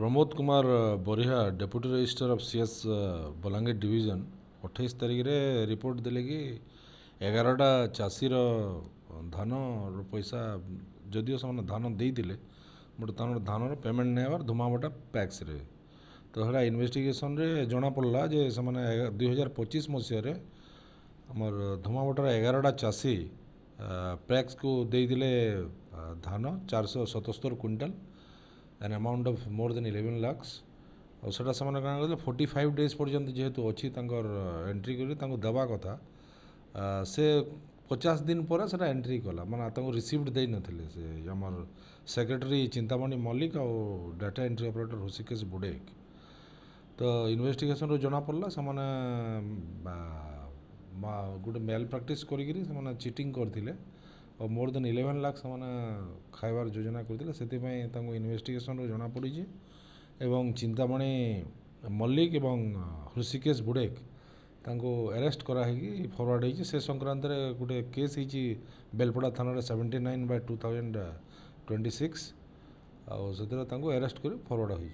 Pramod Kumar Bariha deputy register of CS Balangir division 28 तारिख ray report देले कि 11टा चाषीर धान पैसा जदिओ से धान देते बट धान पेमेंट नहीं हबार धुमाबटा पैक्स रे तो है इन्वेस्टिगेशन रे जना पड़ा जे से 2025 मसीह आमर धुमाबटार 11टा चाषी पैक्स को देते धान 477 quintal an amount of more than 11 lakhs और सेटा से 45 days पर्यंत जेहेतु अच्छी एंट्री करी दबा कथा से 50 दिन पर सेटा एंट्री कला माने रिसीव्ड दे नथिले से हमर सेक्रेटरी चिंतामणि मल्लिक और डाटा एंट्री ऑपरेटर ऋषिकेश बुडेक तो इन्वेस्टिगेशन रो जना पड़ला से गोटे मेल प्रैक्टिस करी चीटिंग करथिले और मोर देन 11 लाख से खाइबार योजना करते से इन्वेस्टिगेशन रो जना पड़ी एवं चिंतामणि मल्लिक एवं ऋषिकेश बुडेक तांको अरेस्ट कराही फरवर्ड होती से संक्रांत गोटे केस होती बेलपड़ा थाना 79/2026 आउ से अरेस्ट कर फरवर्ड होती।